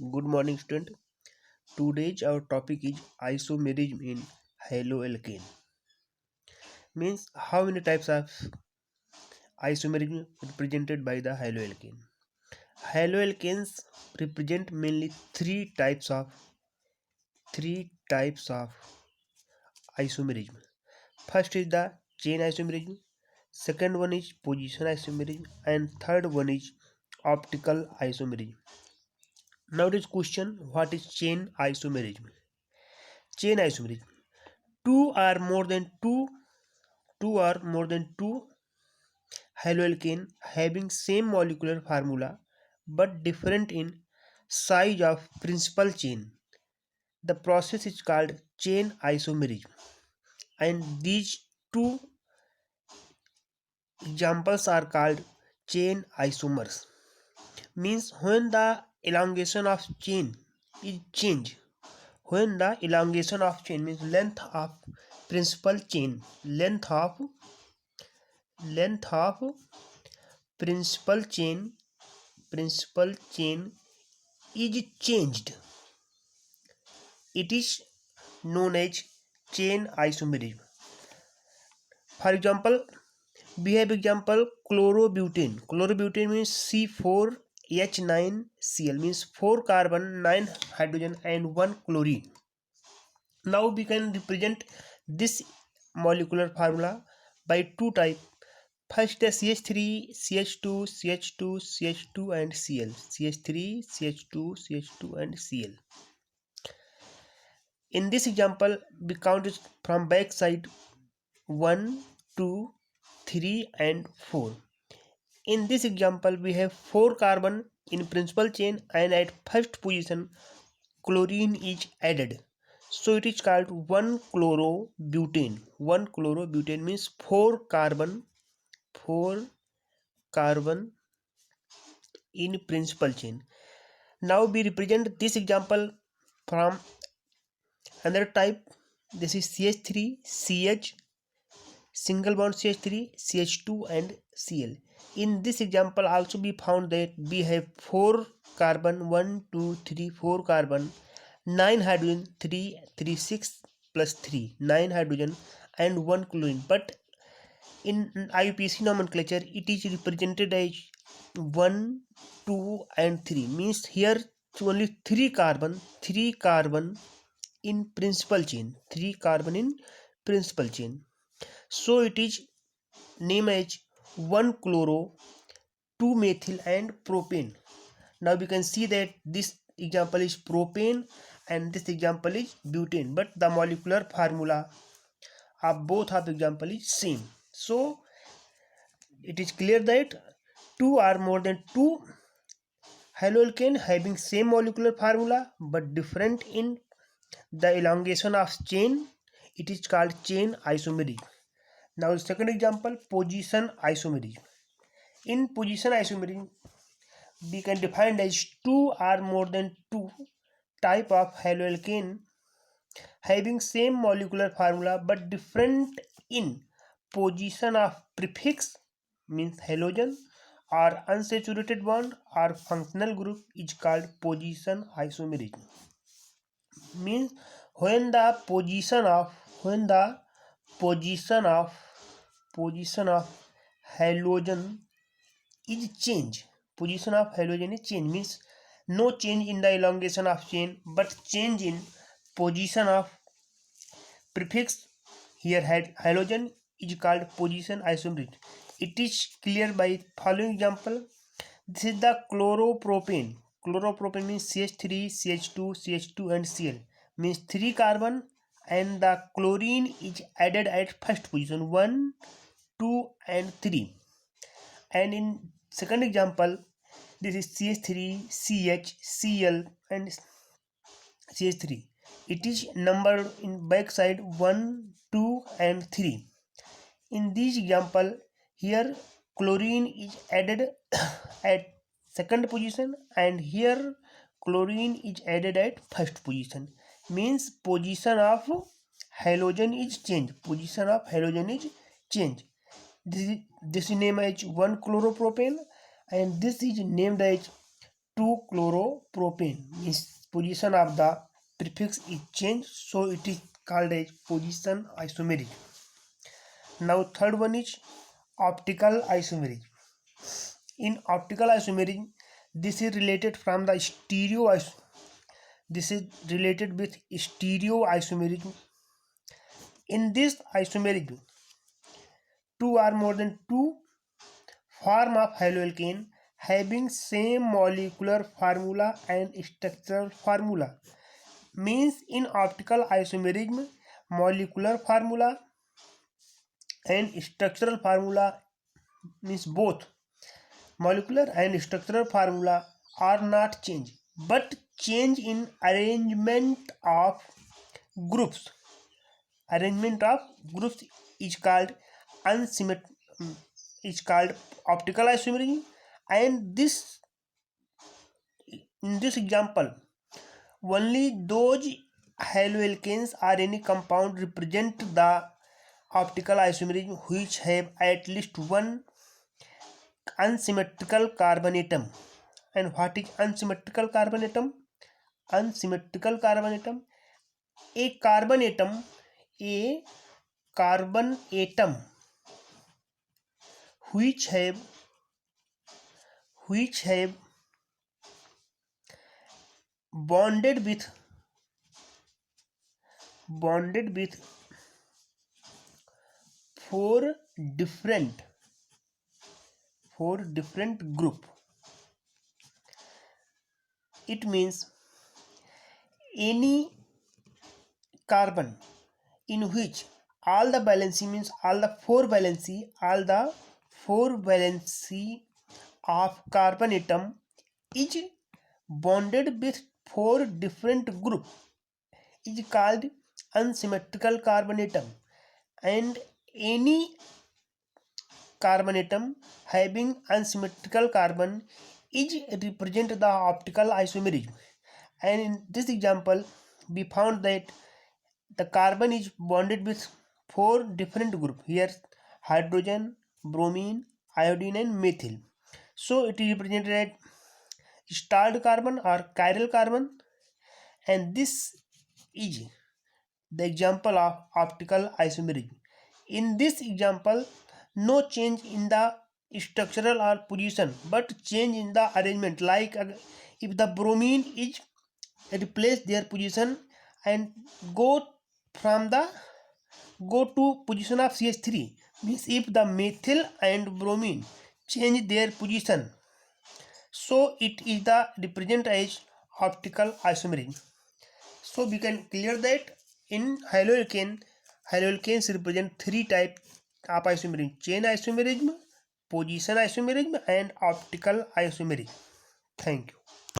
Good morning, student. Today's our topic is isomerism in haloalkane. Means how many types of isomerism represented by the haloalkane. Haloalkanes represent mainly three types of isomerism. First is the chain isomerism. Second one is position isomerism, and third one is optical isomerism. Now this question: what is chain isomerism? Chain isomerism: two or more than two haloalkane having same molecular formula but different in size of principal chain. The process is called chain isomerism, and these two examples are called chain isomers. Means when the elongation of chain is changed, when the elongation of chain means length of principal chain, length of principal chain is changed, it is known as chain isomerism. For example, we have example chlorobutane means C4H9Cl means 4 carbon 9 hydrogen and 1 chlorine. Now we can represent this molecular formula by two types. First, the CH3, CH2, CH2, CH2 and Cl. CH3, CH2, CH2 and Cl. In this example, we count it from back side 1, 2, 3 and 4. In this example, we have 4 carbon in principal chain and at first position chlorine is added. So it is called 1-chlorobutane. 1-chlorobutane means 4 carbon in principal chain. Now we represent this example from another type. This is CH3, CH, single bond CH3, CH2 and Cl. In this example also we found that we have 4 carbon, 1, 2, 3, 4 carbon, 9 hydrogen, 3, 3, 6 plus 3, 9 hydrogen and 1 chlorine. But in IUPAC nomenclature it is represented as 1, 2 and 3. Means here only 3 carbon in principal chain, 3 carbon in principal chain. So it is named as 1-chloro, 2-methyl and propane. Now we can see that this example is propane and this example is butane, but the molecular formula of both of example is same. So it is clear that two or more than two haloalkane having same molecular formula but different in the elongation of chain, it is called chain isomerism. Now the second example, position isomerism. In position isomerism, we can define as two or more than two type of haloalkane having same molecular formula but different in position of prefix means halogen or unsaturated bond or functional group is called position isomerism. Means when the position of halogen is change, position of halogen is change means no change in the elongation of chain but change in position of prefix. Here had halogen is called position isomerism. It is clear by following example. This is the chloropropane. Chloropropane means CH3, CH2, CH2 and Cl means 3 carbon and the chlorine is added at first position 1, 2 and 3. And in second example, this is CH3, CH, Cl and CH3. It is numbered in back side 1, 2 and 3. In this example, here chlorine is added at second position and here chlorine is added at first position. Means position of halogen is changed. This is named as 1-chloropropane and this is named as 2-chloropropane means position of the prefix is changed, so it is called as position isomerism. Now third one is optical isomerism. In optical isomerism, this is related from the this is related with stereoisomerism. In this isomerism, two or more than two form of haloalkane having same molecular formula and structural formula. Means in optical isomerism, molecular formula and structural formula means both molecular and structural formula are not changed, but change in arrangement of groups. Arrangement of groups is called is called optical isomerism, and this in this example only those haloalkanes or any compound represent the optical isomerism which have at least one unsymmetrical carbon atom. And what is unsymmetrical carbon atom? Unsymmetrical carbon atom, a carbon atom which have bonded with four different group. It means any carbon in which all the four valency of carbon atom is bonded with four different group is called unsymmetrical carbon atom, and any carbon atom having unsymmetrical carbon is represent the optical isomerism. And in this example we found that the carbon is bonded with four different groups, here hydrogen, bromine, iodine and methyl. So it is represented as starred carbon or chiral carbon, and this is the example of optical isomerism. In this example, no change in the structural or position, but change in the arrangement. Like if the bromine is replace their position and go to position of CH3, means if the methyl and bromine change their position, so it is the represent as optical isomerism. So we can clear that in haloalkanes represent three types of isomerism: chain isomerism, position isomerism and optical isomerism. Thank you.